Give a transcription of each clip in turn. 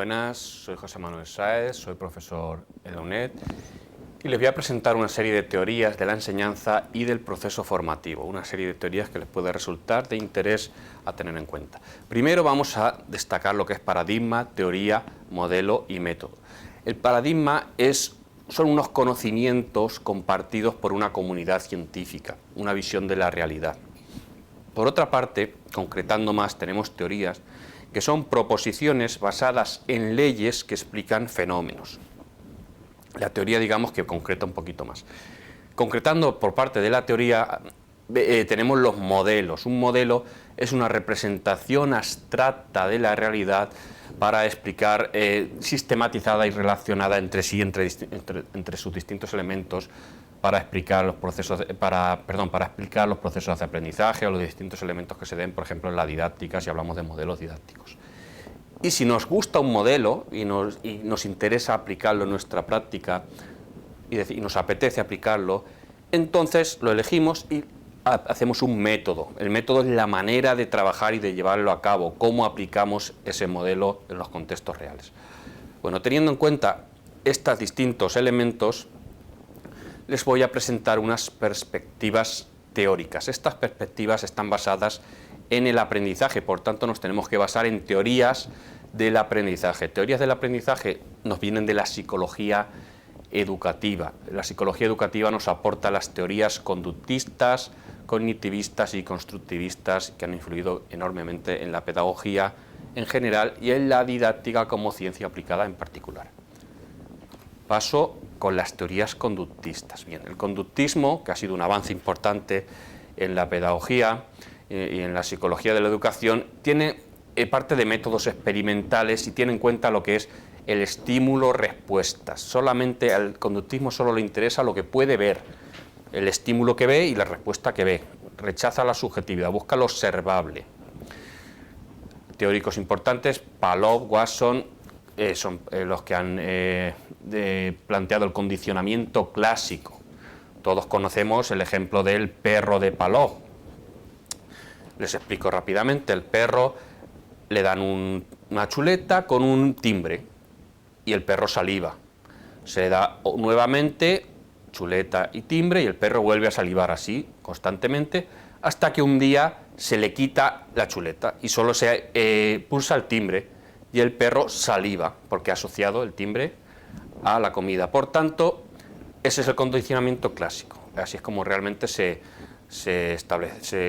Buenas, soy José Manuel Sáez, soy profesor en la UNED y les voy a presentar una serie de teorías de la enseñanza y del proceso formativo, una serie de teorías que les puede resultar de interés a tener en cuenta. Primero vamos a destacar lo que es paradigma, teoría, modelo y método. El paradigma son unos conocimientos compartidos por una comunidad científica, una visión de la realidad. Por otra parte, concretando más, tenemos teorías que son proposiciones basadas en leyes que explican fenómenos. La teoría, digamos, que concreta un poquito más. Concretando por parte de la teoría, tenemos los modelos. Un modelo es una representación abstracta de la realidad para explicar, sistematizada y relacionada entre sí, entre sus distintos elementos, para explicar los procesos, para explicar los procesos de aprendizaje o los distintos elementos que se den, por ejemplo, en la didáctica, si hablamos de modelos didácticos. Y si nos gusta un modelo y nos interesa aplicarlo en nuestra práctica y nos apetece aplicarlo, entonces lo elegimos y hacemos un método. El método es la manera de trabajar y de llevarlo a cabo, cómo aplicamos ese modelo en los contextos reales. Bueno, teniendo en cuenta estos distintos elementos, les voy a presentar unas perspectivas teóricas. Estas perspectivas están basadas en el aprendizaje, por tanto nos tenemos que basar en teorías del aprendizaje. Teorías del aprendizaje nos vienen de la psicología educativa. La psicología educativa nos aporta las teorías conductistas, cognitivistas y constructivistas que han influido enormemente en la pedagogía en general y en la didáctica como ciencia aplicada en particular. Paso con las teorías conductistas. Bien, el conductismo, que ha sido un avance importante en la pedagogía y en la psicología de la educación, tiene parte de métodos experimentales y tiene en cuenta lo que es el estímulo-respuesta. Solamente al conductismo solo le interesa lo que puede ver, el estímulo que ve y la respuesta que ve. Rechaza la subjetividad, busca lo observable. Teóricos importantes, Pavlov, Watson, son los que han planteado el condicionamiento clásico. Todos conocemos el ejemplo del perro de Pavlov. Les explico rápidamente. El perro le dan una chuleta con un timbre y el perro saliva. Se da nuevamente chuleta y timbre y el perro vuelve a salivar así constantemente hasta que un día se le quita la chuleta y solo se pulsa el timbre y el perro saliva porque ha asociado el timbre a la comida. Por tanto, ese es el condicionamiento clásico. Así es como realmente se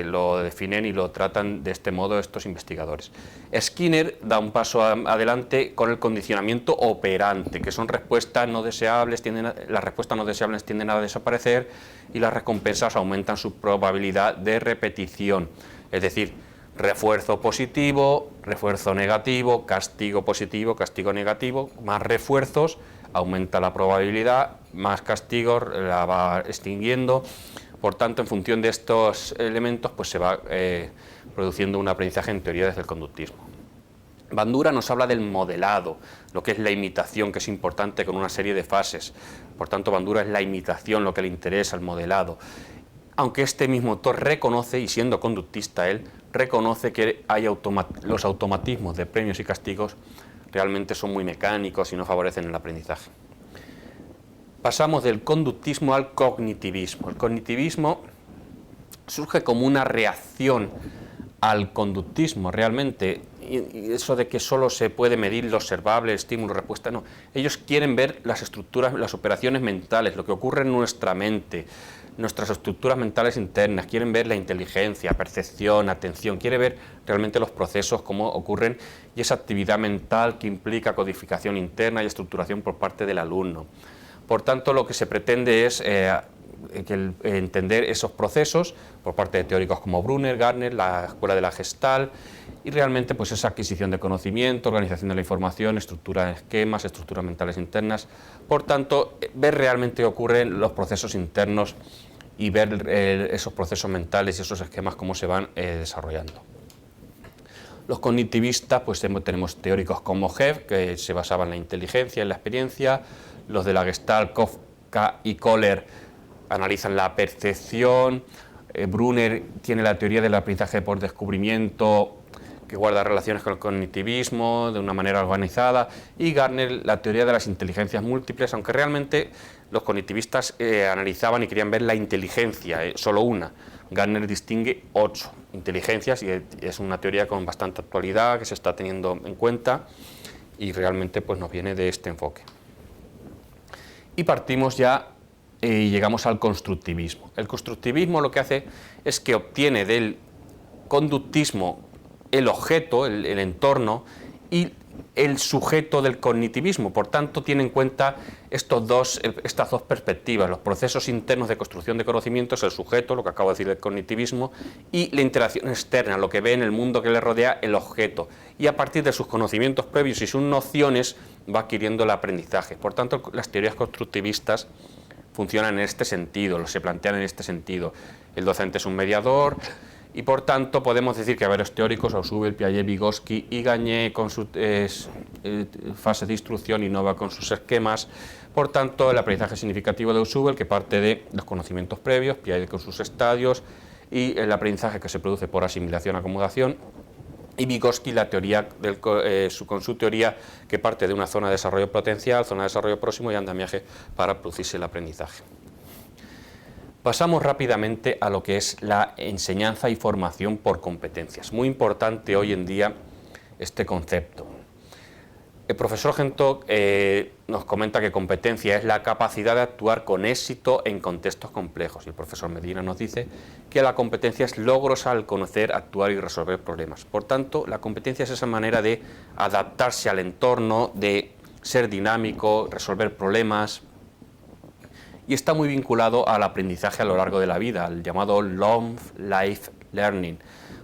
lo definen y lo tratan de este modo estos investigadores. Skinner da un paso adelante con el condicionamiento operante, que son respuestas no deseables, las respuestas no deseables tienden a desaparecer y las recompensas aumentan su probabilidad de repetición. Es decir, refuerzo positivo, refuerzo negativo, castigo positivo, castigo negativo, más refuerzos, aumenta la probabilidad, más castigos la va extinguiendo. Por tanto, en función de estos elementos, pues se va produciendo un aprendizaje en teoría desde el conductismo. Bandura nos habla del modelado, lo que es la imitación, que es importante con una serie de fases. Por tanto, Bandura es la imitación, lo que le interesa, el modelado. Aunque este mismo autor reconoce, y siendo conductista él, reconoce que hay los automatismos de premios y castigos realmente son muy mecánicos y no favorecen el aprendizaje. Pasamos del conductismo al cognitivismo. El cognitivismo surge como una reacción al conductismo realmente, y eso de que solo se puede medir lo observable, estímulo, respuesta, no. Ellos quieren ver las estructuras, las operaciones mentales, lo que ocurre en nuestra mente, nuestras estructuras mentales internas, quieren ver la inteligencia, percepción, atención, quieren ver realmente los procesos, cómo ocurren y esa actividad mental que implica codificación interna y estructuración por parte del alumno. Por tanto, lo que se pretende es entender esos procesos por parte de teóricos como Brunner, Gardner, la escuela de la Gestalt, y realmente pues esa adquisición de conocimiento, organización de la información, estructura de esquemas, estructuras mentales internas. Por tanto, ver realmente qué ocurren los procesos internos y ver esos procesos mentales y esos esquemas cómo se van desarrollando. Los cognitivistas, pues tenemos teóricos como Hebb, que se basaban en la inteligencia, en la experiencia. Los de la Gestalt, Kafka y Kohler, analizan la percepción. Brunner tiene la teoría del aprendizaje por descubrimiento, que guarda relaciones con el cognitivismo de una manera organizada, y Gardner la teoría de las inteligencias múltiples, aunque realmente los cognitivistas analizaban y querían ver la inteligencia, solo una. Gardner distingue 8 inteligencias y es una teoría con bastante actualidad que se está teniendo en cuenta y realmente pues nos viene de este enfoque. Y partimos ya y llegamos al constructivismo. El constructivismo lo que hace es que obtiene del conductismo el objeto, el entorno, y el sujeto del cognitivismo. Por tanto, tiene en cuenta estas dos perspectivas, los procesos internos de construcción de conocimientos, el sujeto, lo que acabo de decir, el cognitivismo, y la interacción externa, lo que ve en el mundo que le rodea, el objeto. Y a partir de sus conocimientos previos y sus nociones va adquiriendo el aprendizaje. Por tanto, las teorías constructivistas funcionan en este sentido, se plantean en este sentido. El docente es un mediador, y por tanto podemos decir que varios teóricos, Ausubel, Piaget, Vygotsky y Gagné con su fase de instrucción, Innova con sus esquemas. Por tanto, el aprendizaje significativo de Ausubel, que parte de los conocimientos previos, Piaget con sus estadios, y el aprendizaje que se produce por asimilación-acomodación, y Vygotsky la teoría con su teoría que parte de una zona de desarrollo potencial, zona de desarrollo próximo y andamiaje para producirse el aprendizaje. Pasamos rápidamente a lo que es la enseñanza y formación por competencias. Muy importante hoy en día este concepto. El profesor Gentoo nos comenta que competencia es la capacidad de actuar con éxito en contextos complejos. Y el profesor Medina nos dice que la competencia es logros al conocer, actuar y resolver problemas. Por tanto, la competencia es esa manera de adaptarse al entorno, de ser dinámico, resolver problemas, y está muy vinculado al aprendizaje a lo largo de la vida, al llamado Long Life Learning.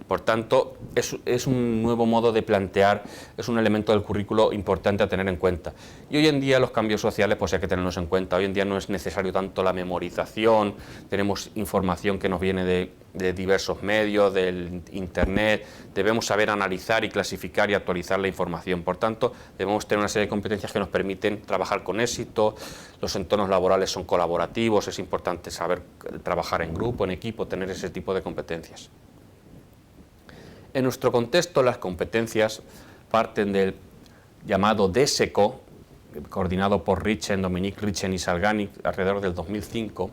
Por tanto, es un nuevo modo de plantear, es un elemento del currículo importante a tener en cuenta. Y hoy en día los cambios sociales pues hay que tenerlos en cuenta. Hoy en día no es necesario tanto la memorización, tenemos información que nos viene de diversos medios, del internet, debemos saber analizar y clasificar y actualizar la información. Por tanto, debemos tener una serie de competencias que nos permiten trabajar con éxito, los entornos laborales son colaborativos, es importante saber trabajar en grupo, en equipo, tener ese tipo de competencias. En nuestro contexto, las competencias parten del llamado DSECO, coordinado por Dominique Richen y Salgani alrededor del 2005.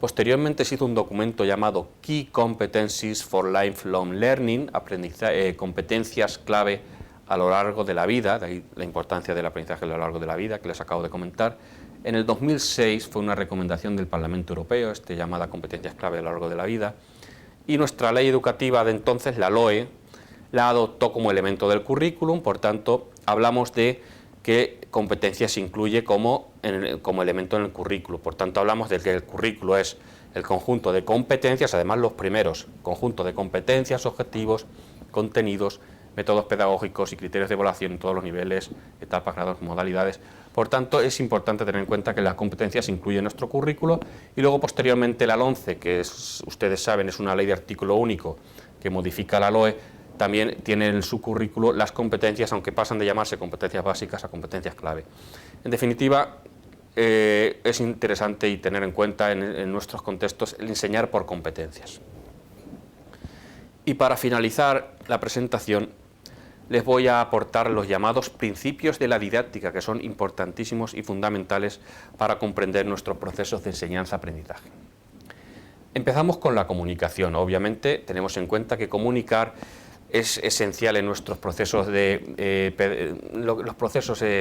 Posteriormente se hizo un documento llamado Key Competencies for Lifelong Learning, competencias clave a lo largo de la vida, de ahí la importancia del aprendizaje a lo largo de la vida, que les acabo de comentar. En el 2006 fue una recomendación del Parlamento Europeo, llamada competencias clave a lo largo de la vida, y nuestra ley educativa de entonces, la LOE, la adoptó como elemento del currículum. Por tanto, hablamos de que competencias se incluye como elemento en el currículo. Por tanto, hablamos de que el currículo es el conjunto de competencias, además los primeros, conjunto de competencias, objetivos, contenidos, métodos pedagógicos y criterios de evaluación en todos los niveles, etapas, grados, modalidades. Por tanto, es importante tener en cuenta que las competencias se incluyen en nuestro currículo, y luego posteriormente la LOMCE, que ustedes saben es una ley de artículo único que modifica la LOE, también tiene en su currículo las competencias, aunque pasan de llamarse competencias básicas a competencias clave. En definitiva, es interesante y tener en cuenta en nuestros contextos el enseñar por competencias. Y para finalizar la presentación, les voy a aportar los llamados principios de la didáctica, que son importantísimos y fundamentales para comprender nuestros procesos de enseñanza-aprendizaje. Empezamos con la comunicación. Obviamente tenemos en cuenta que comunicar es esencial en nuestros procesos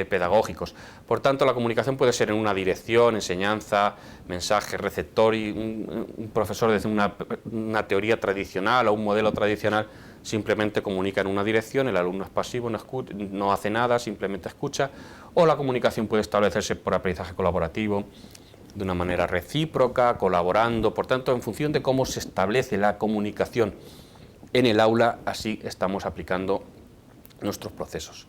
pedagógicos. Por tanto, la comunicación puede ser en una dirección, enseñanza, mensaje, receptor, y un profesor desde una teoría tradicional o un modelo tradicional simplemente comunica en una dirección, el alumno es pasivo, no hace nada, simplemente escucha, o la comunicación puede establecerse por aprendizaje colaborativo, de una manera recíproca, colaborando. Por tanto, en función de cómo se establece la comunicación en el aula, así estamos aplicando nuestros procesos.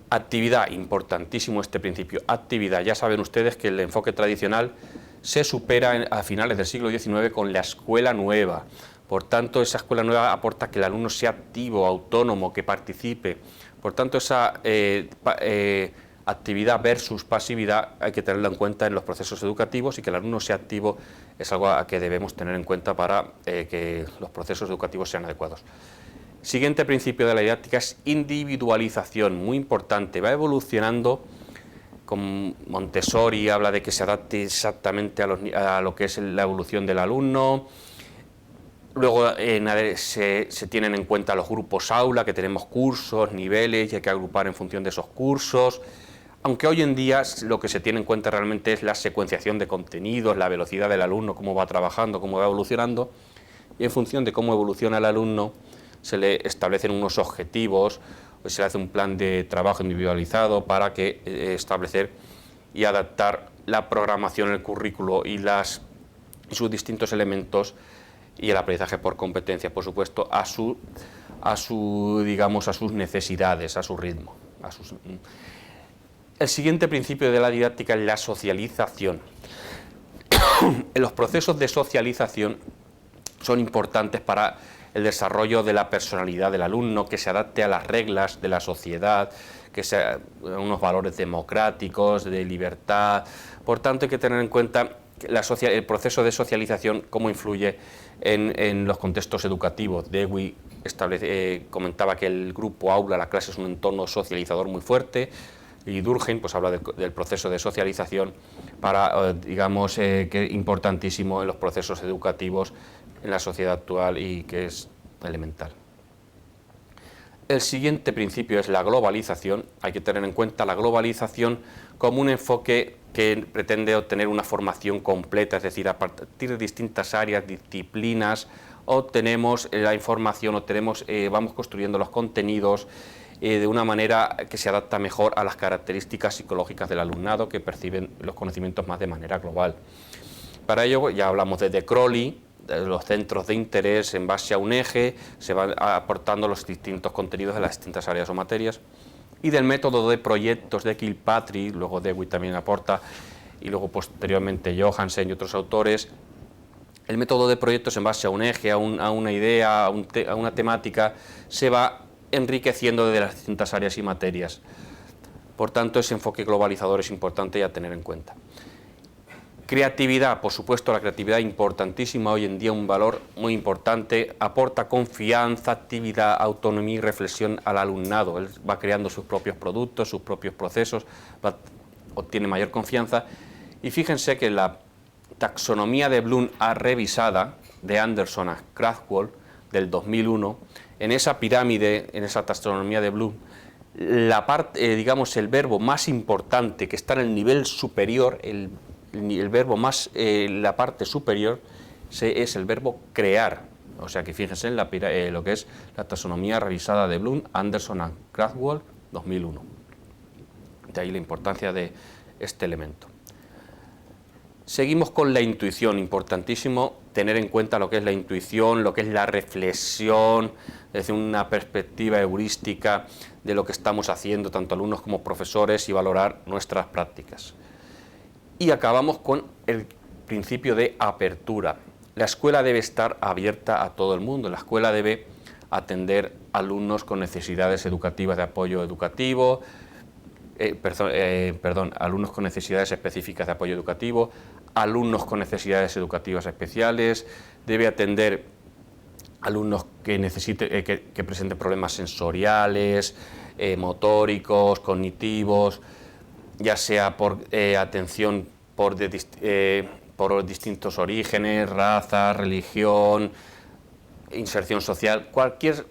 Actividad, importantísimo este principio, actividad. Ya saben ustedes que el enfoque tradicional se supera a finales del siglo XIX con la escuela nueva. Por tanto, esa escuela nueva aporta que el alumno sea activo, autónomo, que participe. Por tanto, esa actividad versus pasividad hay que tenerla en cuenta en los procesos educativos, y que el alumno sea activo es algo a que debemos tener en cuenta para que los procesos educativos sean adecuados. Siguiente principio de la didáctica es individualización, muy importante, va evolucionando. Con Montessori habla de que se adapte exactamente a lo que es la evolución del alumno. Luego se tienen en cuenta los grupos aula, que tenemos cursos, niveles, y hay que agrupar en función de esos cursos. Aunque hoy en día lo que se tiene en cuenta realmente es la secuenciación de contenidos, la velocidad del alumno, cómo va trabajando, cómo va evolucionando, y en función de cómo evoluciona el alumno se le establecen unos objetivos, o se le hace un plan de trabajo individualizado para que establecer y adaptar la programación, el currículo y sus distintos elementos y el aprendizaje por competencias, por supuesto, a sus necesidades, a su ritmo. El siguiente principio de la didáctica es la socialización. Los procesos de socialización son importantes para el desarrollo de la personalidad del alumno, que se adapte a las reglas de la sociedad, que sea unos valores democráticos, de libertad. Por tanto, hay que tener en cuenta el proceso de socialización, cómo influye en los contextos educativos. Dewey comentaba que el grupo aula, la clase, es un entorno socializador muy fuerte, y Durkheim pues habla del proceso de socialización que es importantísimo en los procesos educativos en la sociedad actual y que es elemental. El siguiente principio es la globalización. Hay que tener en cuenta la globalización como un enfoque que pretende obtener una formación completa, es decir, a partir de distintas áreas, disciplinas, obtenemos la información, vamos construyendo los contenidos de una manera que se adapta mejor a las características psicológicas del alumnado, que perciben los conocimientos más de manera global. Para ello ya hablamos de Crowley, de los centros de interés. En base a un eje se van aportando los distintos contenidos de las distintas áreas o materias, y del método de proyectos de Kilpatrick, luego Dewey también aporta, y luego posteriormente Johansen y otros autores. El método de proyectos en base a un eje, a una idea, a una temática, se va enriqueciendo de las distintas áreas y materias. Por tanto, ese enfoque globalizador es importante a tener en cuenta. Creatividad, por supuesto, la creatividad es importantísima, hoy en día un valor muy importante, aporta confianza, actividad, autonomía y reflexión al alumnado. Él va creando sus propios productos, sus propios procesos, obtiene mayor confianza. Y fíjense que la taxonomía de Bloom revisada de Anderson a Krathwohl del 2001, en esa pirámide, en esa taxonomía de Bloom, el verbo más importante, que está en el nivel superior, la parte superior es el verbo crear. O sea que fíjense en lo que es la taxonomía revisada de Bloom, Anderson and Krathwohl, 2001. De ahí la importancia de este elemento. Seguimos con la intuición, importantísimo tener en cuenta lo que es la intuición, lo que es la reflexión, desde una perspectiva heurística de lo que estamos haciendo, tanto alumnos como profesores, y valorar nuestras prácticas. Y acabamos con el principio de apertura. La escuela debe estar abierta a todo el mundo, la escuela debe atender alumnos con necesidades educativas de apoyo educativo, alumnos con necesidades específicas de apoyo educativo, alumnos con necesidades educativas especiales, debe atender alumnos que presenten problemas sensoriales, motóricos, cognitivos, ya sea por atención por distintos orígenes, raza, religión, inserción social, cualquier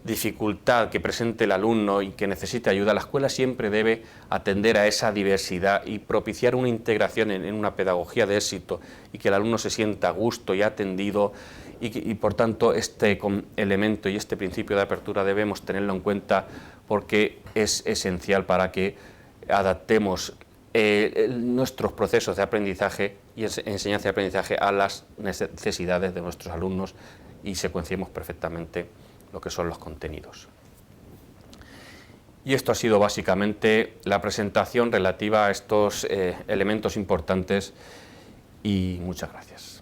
dificultad que presente el alumno y que necesite ayuda. La escuela siempre debe atender a esa diversidad y propiciar una integración en una pedagogía de éxito, y que el alumno se sienta a gusto y atendido, y por tanto este elemento y este principio de apertura debemos tenerlo en cuenta, porque es esencial para que adaptemos nuestros procesos de aprendizaje y enseñanza y aprendizaje a las necesidades de nuestros alumnos y secuenciemos perfectamente lo que son los contenidos. Y esto ha sido básicamente la presentación relativa a estos elementos importantes, y muchas gracias.